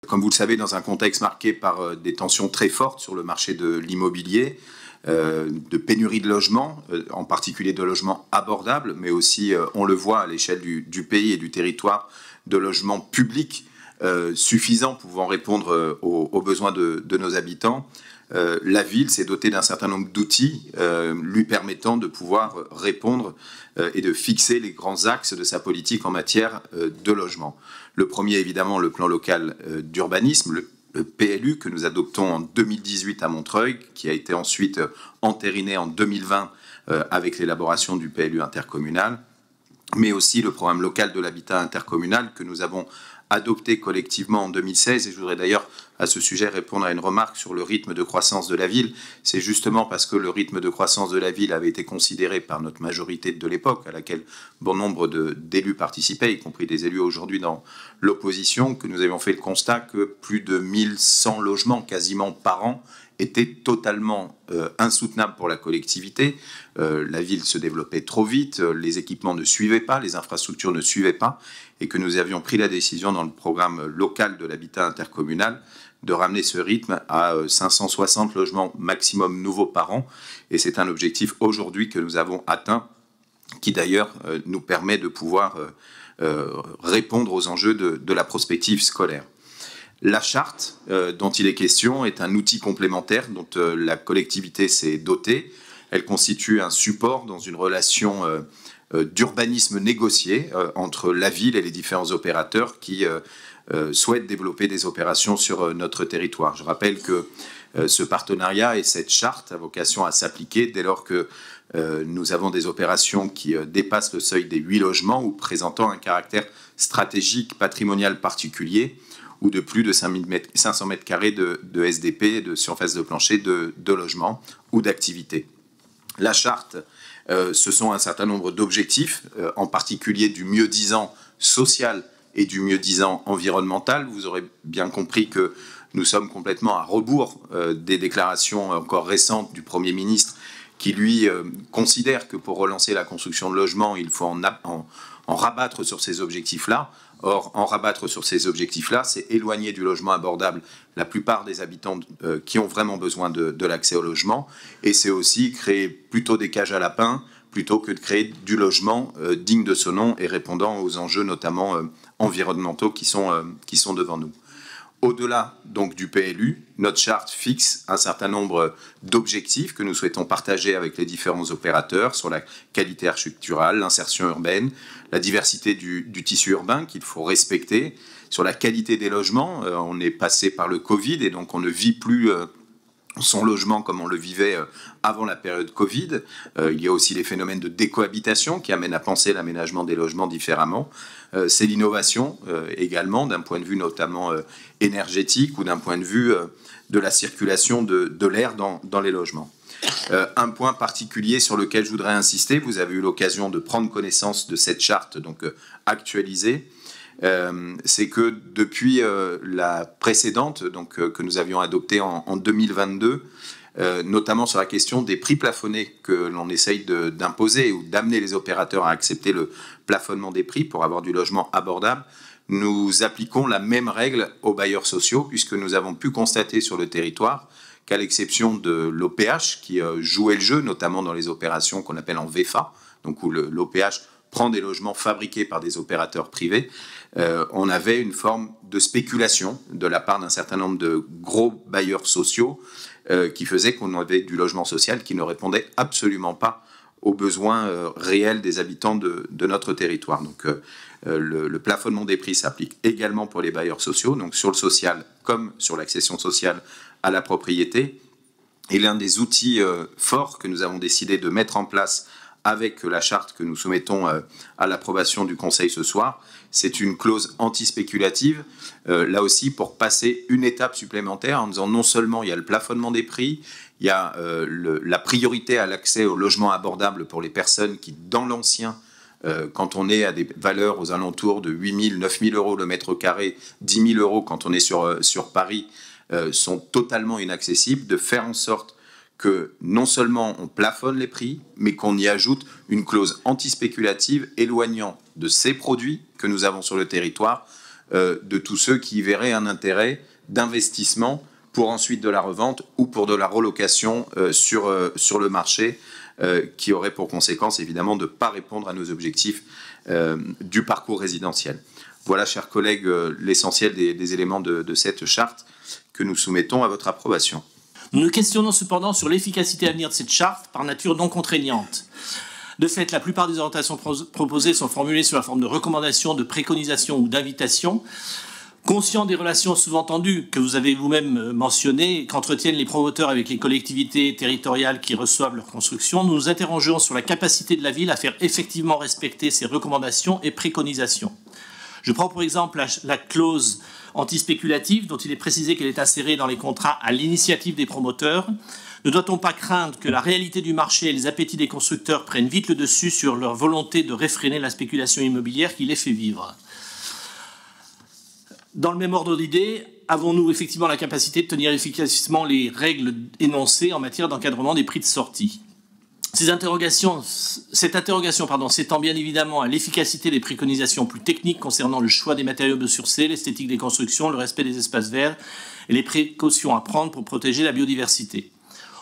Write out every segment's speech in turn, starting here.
Comme vous le savez, dans un contexte marqué par des tensions très fortes sur le marché de l'immobilier, de pénurie de logements, en particulier de logements abordables, mais aussi, on le voit à l'échelle du pays et du territoire, de logements publics suffisants pouvant répondre aux besoins de nos habitants. La ville s'est dotée d'un certain nombre d'outils lui permettant de pouvoir répondre et de fixer les grands axes de sa politique en matière de logement. Le premier, évidemment, le plan local d'urbanisme, le PLU, que nous adoptons en 2018 à Montreuil, qui a été ensuite entériné en 2020 avec l'élaboration du PLU intercommunal, mais aussi le programme local de l'habitat intercommunal que nous avons adopté collectivement en 2016. Et je voudrais d'ailleurs à ce sujet répondre à une remarque sur le rythme de croissance de la ville. C'est justement parce que le rythme de croissance de la ville avait été considéré par notre majorité de l'époque, à laquelle bon nombre d'élus participaient, y compris des élus aujourd'hui dans l'opposition, que nous avions fait le constat que plus de 1100 logements quasiment par an était totalement insoutenable pour la collectivité. La ville se développait trop vite, les équipements ne suivaient pas, les infrastructures ne suivaient pas, et que nous avions pris la décision dans le programme local de l'habitat intercommunal de ramener ce rythme à 560 logements maximum nouveaux par an. Et c'est un objectif aujourd'hui que nous avons atteint, qui d'ailleurs nous permet de pouvoir répondre aux enjeux de la prospective scolaire. La charte dont il est question est un outil complémentaire dont la collectivité s'est dotée. Elle constitue un support dans une relation d'urbanisme négocié entre la ville et les différents opérateurs qui souhaitent développer des opérations sur notre territoire. Je rappelle que ce partenariat et cette charte a vocation à s'appliquer dès lors que nous avons des opérations qui dépassent le seuil des 8 logements ou présentant un caractère stratégique patrimonial particulier, ou de plus de 500 mètres carrés de SDP, de surface de plancher, de logement ou d'activité. La charte, ce sont un certain nombre d'objectifs, en particulier du mieux-disant social et du mieux-disant environnemental. Vous aurez bien compris que nous sommes complètement à rebours des déclarations encore récentes du Premier ministre qui, lui, considère que pour relancer la construction de logements, il faut en rabattre sur ces objectifs-là. Or, en rabattre sur ces objectifs-là, c'est éloigner du logement abordable la plupart des habitants qui ont vraiment besoin de l'accès au logement. Et c'est aussi créer plutôt des cages à lapins plutôt que de créer du logement digne de ce nom et répondant aux enjeux notamment environnementaux qui sont devant nous. Au-delà donc du PLU, notre charte fixe un certain nombre d'objectifs que nous souhaitons partager avec les différents opérateurs sur la qualité architecturale, l'insertion urbaine, la diversité du tissu urbain qu'il faut respecter, sur la qualité des logements. On est passé par le Covid et donc on ne vit plus son logement comme on le vivait avant la période Covid. Il y a aussi les phénomènes de décohabitation qui amènent à penser l'aménagement des logements différemment. C'est l'innovation également, d'un point de vue notamment énergétique ou d'un point de vue de la circulation de l'air dans les logements. Un point particulier sur lequel je voudrais insister, vous avez eu l'occasion de prendre connaissance de cette charte donc actualisée, c'est que depuis la précédente donc, que nous avions adoptée en 2022, notamment sur la question des prix plafonnés que l'on essaye d'imposer ou d'amener les opérateurs à accepter le plafonnement des prix pour avoir du logement abordable, nous appliquons la même règle aux bailleurs sociaux puisque nous avons pu constater sur le territoire qu'à l'exception de l'OPH qui jouait le jeu, notamment dans les opérations qu'on appelle en VFA, donc où l'OPH prend des logements fabriqués par des opérateurs privés, on avait une forme de spéculation de la part d'un certain nombre de gros bailleurs sociaux qui faisait qu'on avait du logement social qui ne répondait absolument pas aux besoins réels des habitants de notre territoire. Donc le plafonnement des prix s'applique également pour les bailleurs sociaux, donc sur le social comme sur l'accession sociale à la propriété. Et l'un des outils forts que nous avons décidé de mettre en place avec la charte que nous soumettons à l'approbation du Conseil ce soir, c'est une clause anti-spéculative, là aussi pour passer une étape supplémentaire en disant non seulement il y a le plafonnement des prix, il y a la priorité à l'accès au logement abordable pour les personnes qui, dans l'ancien, quand on est à des valeurs aux alentours de 8 000, 9 000 euros le mètre carré, 10 000 euros quand on est sur Paris, sont totalement inaccessibles, de faire en sorte que non seulement on plafonne les prix, mais qu'on y ajoute une clause anti-spéculative éloignant de ces produits que nous avons sur le territoire de tous ceux qui y verraient un intérêt d'investissement pour ensuite de la revente ou pour de la relocation sur le marché, qui aurait pour conséquence évidemment de ne pas répondre à nos objectifs du parcours résidentiel. Voilà, chers collègues, l'essentiel des éléments de cette charte que nous soumettons à votre approbation. Nous nous questionnons cependant sur l'efficacité à venir de cette charte, par nature non contraignante. De fait, la plupart des orientations proposées sont formulées sous la forme de recommandations, de préconisations ou d'invitations. Conscient des relations souvent tendues que vous avez vous-même mentionnées, qu'entretiennent les promoteurs avec les collectivités territoriales qui reçoivent leur construction, nous nous interrogeons sur la capacité de la ville à faire effectivement respecter ces recommandations et préconisations. Je prends pour exemple la clause antispéculative, dont il est précisé qu'elle est insérée dans les contrats à l'initiative des promoteurs. Ne doit-on pas craindre que la réalité du marché et les appétits des constructeurs prennent vite le dessus sur leur volonté de réfréner la spéculation immobilière qui les fait vivre ? Dans le même ordre d'idées, avons-nous effectivement la capacité de tenir efficacement les règles énoncées en matière d'encadrement des prix de sortie ? Cette interrogation s'étend bien évidemment à l'efficacité des préconisations plus techniques concernant le choix des matériaux biosourcés, l'esthétique des constructions, le respect des espaces verts et les précautions à prendre pour protéger la biodiversité.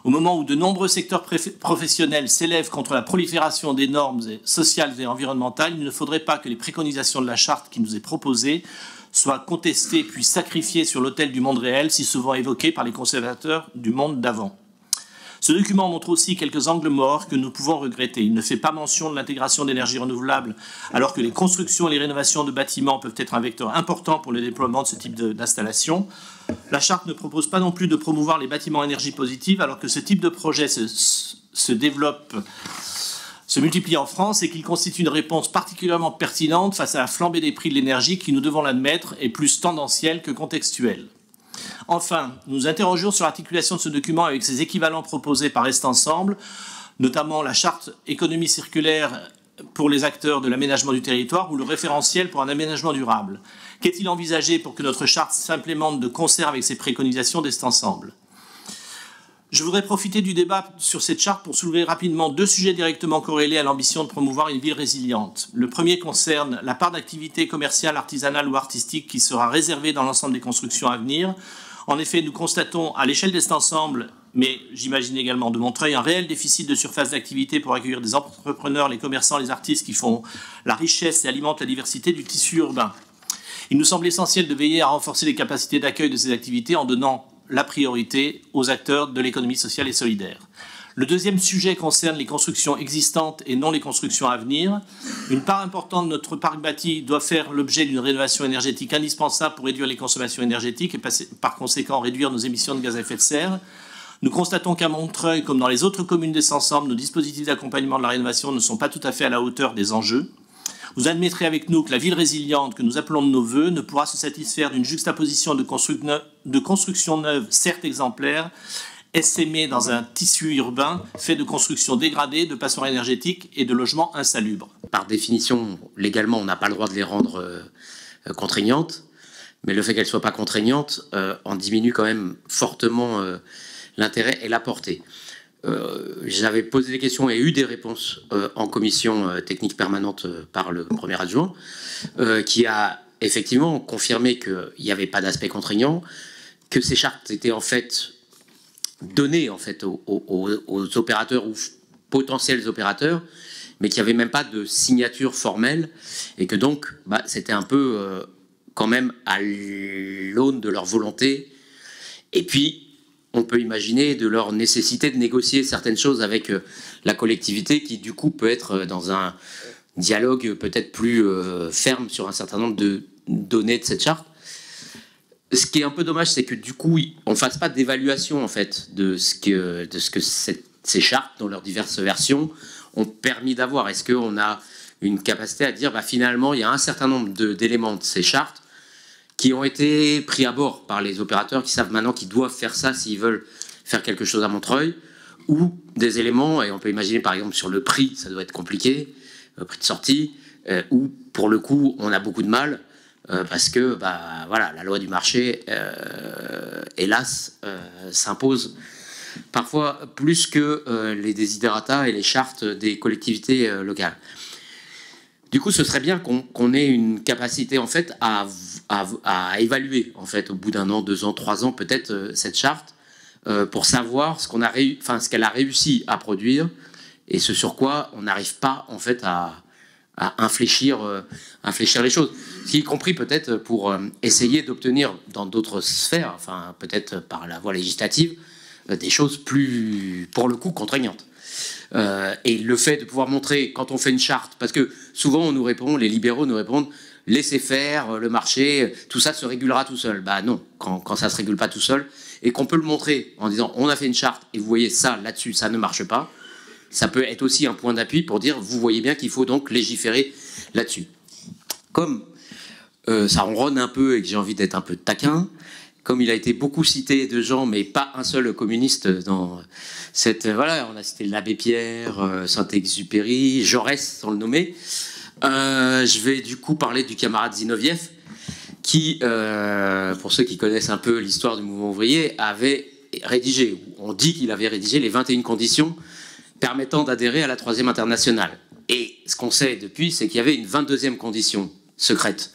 Au moment où de nombreux secteurs professionnels s'élèvent contre la prolifération des normes sociales et environnementales, il ne faudrait pas que les préconisations de la charte qui nous est proposée soient contestées puis sacrifiées sur l'autel du monde réel, si souvent évoqué par les conservateurs du monde d'avant. Ce document montre aussi quelques angles morts que nous pouvons regretter. Il ne fait pas mention de l'intégration d'énergies renouvelables, alors que les constructions et les rénovations de bâtiments peuvent être un vecteur important pour le déploiement de ce type d'installation. La charte ne propose pas non plus de promouvoir les bâtiments à énergie positive, alors que ce type de projet se développe, se multiplie en France et qu'il constitue une réponse particulièrement pertinente face à la flambée des prix de l'énergie qui, nous devons l'admettre, est plus tendancielle que contextuelle. Enfin, nous interrogeons sur l'articulation de ce document avec ses équivalents proposés par Est Ensemble, notamment la charte économie circulaire pour les acteurs de l'aménagement du territoire ou le référentiel pour un aménagement durable. Qu'est-il envisagé pour que notre charte s'implémente de concert avec ces préconisations d'Est Ensemble ? Je voudrais profiter du débat sur cette charte pour soulever rapidement deux sujets directement corrélés à l'ambition de promouvoir une ville résiliente. Le premier concerne la part d'activité commerciale, artisanale ou artistique qui sera réservée dans l'ensemble des constructions à venir. En effet, nous constatons à l'échelle d'Est Ensemble, mais j'imagine également de Montreuil, un réel déficit de surface d'activité pour accueillir des entrepreneurs, les commerçants, les artistes qui font la richesse et alimentent la diversité du tissu urbain. Il nous semble essentiel de veiller à renforcer les capacités d'accueil de ces activités en donnant la priorité aux acteurs de l'économie sociale et solidaire. Le deuxième sujet concerne les constructions existantes et non les constructions à venir. Une part importante de notre parc bâti doit faire l'objet d'une rénovation énergétique indispensable pour réduire les consommations énergétiques et par conséquent réduire nos émissions de gaz à effet de serre. Nous constatons qu'à Montreuil, comme dans les autres communes d'Est Ensemble, nos dispositifs d'accompagnement de la rénovation ne sont pas tout à fait à la hauteur des enjeux. Vous admettrez avec nous que la ville résiliente que nous appelons de nos voeux ne pourra se satisfaire d'une juxtaposition de constructions neuves, certes exemplaires, essaimées dans un tissu urbain fait de constructions dégradées, de passoires énergétiques et de logements insalubres. Par définition, légalement, on n'a pas le droit de les rendre contraignantes, mais le fait qu'elles ne soient pas contraignantes en diminue quand même fortement l'intérêt et la portée. J'avais posé des questions et eu des réponses en commission technique permanente par le premier adjoint, qui a effectivement confirmé qu'il n'y avait pas d'aspect contraignant, que ces chartes étaient en fait données en fait, aux opérateurs ou potentiels opérateurs, mais qu'il n'y avait même pas de signature formelle, et que donc c'était un peu quand même à l'aune de leur volonté. Et puis, on peut imaginer de leur nécessité de négocier certaines choses avec la collectivité qui, du coup, peut être dans un dialogue peut-être plus ferme sur un certain nombre de données de cette charte. Ce qui est un peu dommage, c'est que, du coup, on ne fasse pas d'évaluation, en fait, de ce que ces chartes, dans leurs diverses versions, ont permis d'avoir. Est-ce qu'on a une capacité à dire, finalement, il y a un certain nombre d'éléments de ces chartes qui ont été pris à bord par les opérateurs qui savent maintenant qu'ils doivent faire ça s'ils veulent faire quelque chose à Montreuil, ou des éléments, et on peut imaginer par exemple sur le prix, ça doit être compliqué, le prix de sortie, où pour le coup on a beaucoup de mal, parce que voilà, la loi du marché, hélas, s'impose parfois plus que les desiderata et les chartes des collectivités locales. Du coup, ce serait bien qu'on ait une capacité en fait à évaluer en fait au bout d'1 an, 2 ans, 3 ans peut-être cette charte pour savoir ce qu'elle a réussi à produire et ce sur quoi on n'arrive pas en fait à infléchir les choses. Y compris peut-être pour essayer d'obtenir dans d'autres sphères, enfin peut-être par la voie législative, des choses plus, pour le coup, contraignantes. Et le fait de pouvoir montrer, quand on fait une charte, parce que souvent on nous répond, les libéraux nous répondent, laissez faire, le marché, tout ça se régulera tout seul. Bah non, quand ça ne se régule pas tout seul, et qu'on peut le montrer en disant, on a fait une charte, et vous voyez ça, là-dessus, ça ne marche pas, ça peut être aussi un point d'appui pour dire, vous voyez bien qu'il faut donc légiférer là-dessus. Comme ça ronronne un peu et que j'ai envie d'être un peu taquin, comme il a été beaucoup cité de gens, mais pas un seul communiste dans cette... Voilà, on a cité l'abbé Pierre, Saint-Exupéry, Jaurès, sans le nommer. Je vais du coup parler du camarade Zinoviev, qui, pour ceux qui connaissent un peu l'histoire du mouvement ouvrier, avait rédigé, on dit qu'il avait rédigé les 21 conditions permettant d'adhérer à la 3e internationale. Et ce qu'on sait depuis, c'est qu'il y avait une 22e condition secrète,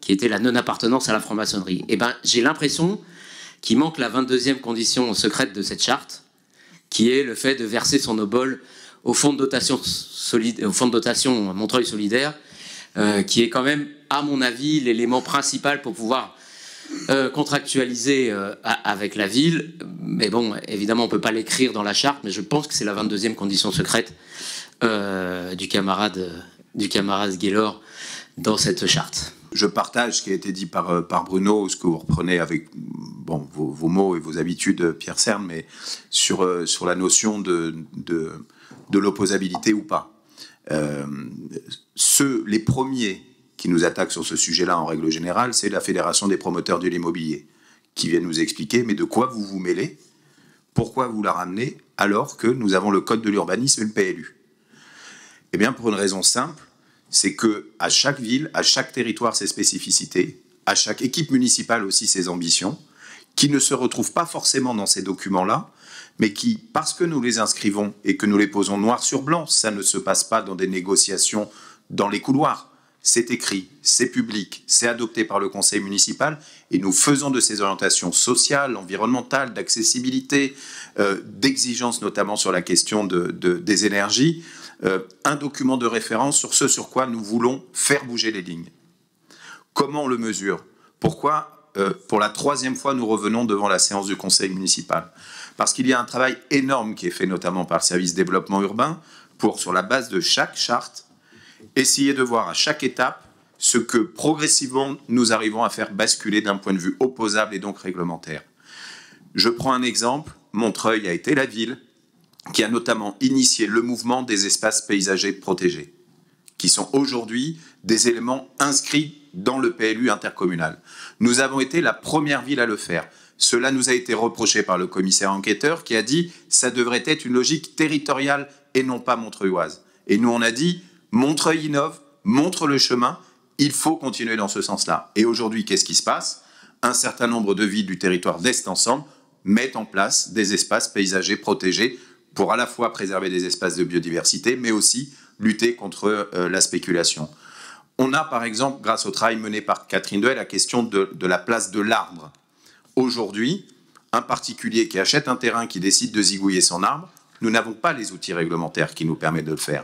qui était la non-appartenance à la franc-maçonnerie. Et ben, j'ai l'impression qu'il manque la 22e condition secrète de cette charte, qui est le fait de verser son obol au fonds de dotation Montreuil Solidaire, qui est quand même, à mon avis, l'élément principal pour pouvoir contractualiser avec la ville. Mais bon, évidemment, on ne peut pas l'écrire dans la charte, mais je pense que c'est la 22e condition secrète du camarade Gaylor dans cette charte. Je partage ce qui a été dit par Bruno, ce que vous reprenez avec vos mots et vos habitudes, Pierre Cerne, mais sur la notion de l'opposabilité ou pas. Les premiers qui nous attaquent sur ce sujet-là, en règle générale, c'est la Fédération des promoteurs de l'immobilier, qui vient nous expliquer, mais de quoi vous vous mêlez? Pourquoi vous la ramenez alors que nous avons le Code de l'urbanisme et le PLU? Eh bien, pour une raison simple, c'est qu'à chaque ville, à chaque territoire, ses spécificités, à chaque équipe municipale aussi ses ambitions, qui ne se retrouvent pas forcément dans ces documents-là, mais qui, parce que nous les inscrivons et que nous les posons noir sur blanc, ça ne se passe pas dans des négociations dans les couloirs. C'est écrit, c'est public, c'est adopté par le conseil municipal et nous faisons de ces orientations sociales, environnementales, d'accessibilité, d'exigence notamment sur la question des énergies, un document de référence sur ce sur quoi nous voulons faire bouger les lignes. Comment on le mesure? Pourquoi, pour la 3e fois, nous revenons devant la séance du conseil municipal? Parce qu'il y a un travail énorme qui est fait notamment par le service développement urbain pour, sur la base de chaque charte, essayer de voir à chaque étape ce que progressivement nous arrivons à faire basculer d'un point de vue opposable et donc réglementaire. Je prends un exemple, Montreuil a été la ville qui a notamment initié le mouvement des espaces paysagers protégés, qui sont aujourd'hui des éléments inscrits dans le PLU intercommunal. Nous avons été la première ville à le faire. Cela nous a été reproché par le commissaire enquêteur qui a dit « ça devrait être une logique territoriale et non pas montreuilloise ». Et nous on a dit « Montreuil innove, montre le chemin, il faut continuer dans ce sens-là ». Et aujourd'hui, qu'est-ce qui se passe? Un certain nombre de villes du territoire d'Est Ensemble mettent en place des espaces paysagers protégés pour à la fois préserver des espaces de biodiversité, mais aussi lutter contre la spéculation. On a par exemple, grâce au travail mené par Catherine Duhay, la question de la place de l'arbre. Aujourd'hui, un particulier qui achète un terrain, qui décide de zigouiller son arbre, nous n'avons pas les outils réglementaires qui nous permettent de le faire.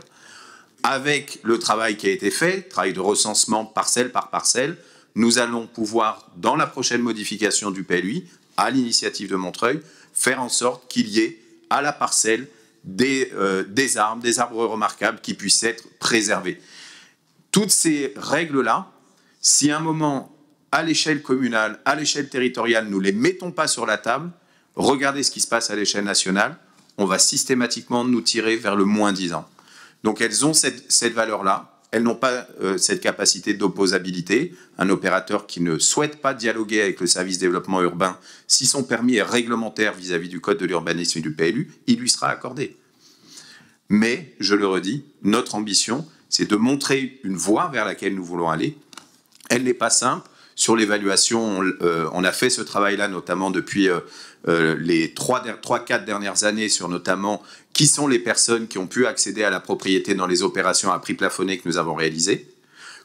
Avec le travail qui a été fait, travail de recensement parcelle par parcelle, nous allons pouvoir, dans la prochaine modification du PLUI, à l'initiative de Montreuil, faire en sorte qu'il y ait à la parcelle des arbres remarquables qui puissent être préservés. Toutes ces règles-là, si à un moment, à l'échelle communale, à l'échelle territoriale, nous ne les mettons pas sur la table, regardez ce qui se passe à l'échelle nationale, on va systématiquement nous tirer vers le moins 10 ans. Donc elles ont cette valeur-là, elles n'ont pas cette capacité d'opposabilité. Un opérateur qui ne souhaite pas dialoguer avec le service développement urbain, si son permis est réglementaire vis-à-vis du code de l'urbanisme et du PLU, il lui sera accordé. Mais, je le redis, notre ambition, c'est de montrer une voie vers laquelle nous voulons aller. Elle n'est pas simple. Sur l'évaluation, on a fait ce travail-là, notamment depuis les 3-4 dernières années, sur notamment qui sont les personnes qui ont pu accéder à la propriété dans les opérations à prix plafonné que nous avons réalisées.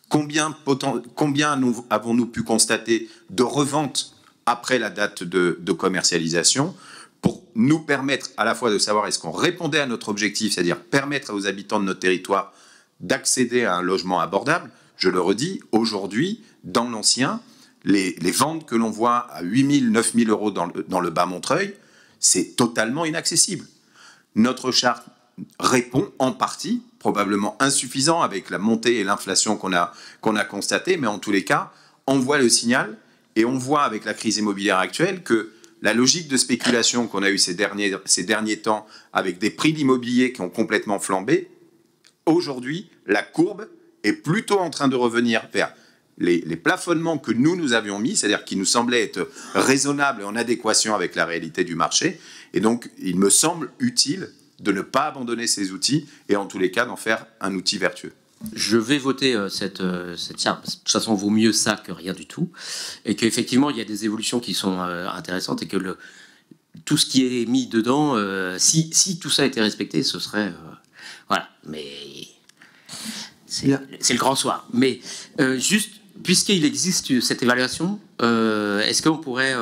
Combien avons-nous pu constater de reventes après la date de commercialisation, pour nous permettre à la fois de savoir est-ce qu'on répondait à notre objectif, c'est-à-dire permettre aux habitants de notre territoire d'accéder à un logement abordable. Je le redis, aujourd'hui, dans l'ancien, les ventes que l'on voit à 8 000, 9 000 euros dans le bas Montreuil, c'est totalement inaccessible. Notre charte répond en partie, probablement insuffisant avec la montée et l'inflation qu'on a constatée, mais en tous les cas, on voit le signal et on voit avec la crise immobilière actuelle que la logique de spéculation qu'on a eue ces derniers temps avec des prix d'immobilier qui ont complètement flambé, aujourd'hui, la courbe est plutôt en train de revenir vers les plafonnements que nous avions mis, c'est-à-dire qui nous semblaient être raisonnables et en adéquation avec la réalité du marché. Et donc, il me semble utile de ne pas abandonner ces outils et en tous les cas d'en faire un outil vertueux. Je vais voter cette charte. De toute façon, vaut mieux ça que rien du tout. Et qu'effectivement, il y a des évolutions qui sont intéressantes et que tout ce qui est mis dedans, si tout ça était respecté, ce serait... voilà. Mais c'est le grand soir. Mais juste, puisqu'il existe cette évaluation, est-ce qu'on pourrait...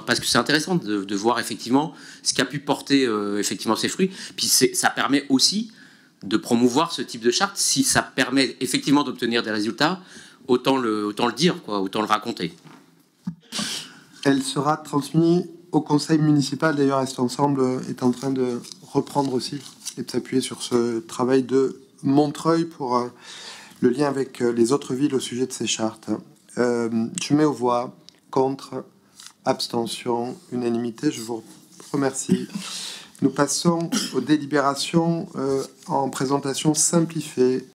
parce que c'est intéressant de voir effectivement ce qui a pu porter effectivement ses fruits. Puis ça permet aussi de promouvoir ce type de charte. Si ça permet effectivement d'obtenir des résultats, autant le dire, quoi, autant le raconter. Elle sera transmise au conseil municipal. D'ailleurs, Est Ensemble est en train de reprendre aussi et de s'appuyer sur ce travail de Montreuil pour le lien avec les autres villes au sujet de ces chartes. Je mets aux voix, contre, abstention, unanimité. Je vous remercie. Nous passons aux délibérations en présentation simplifiée.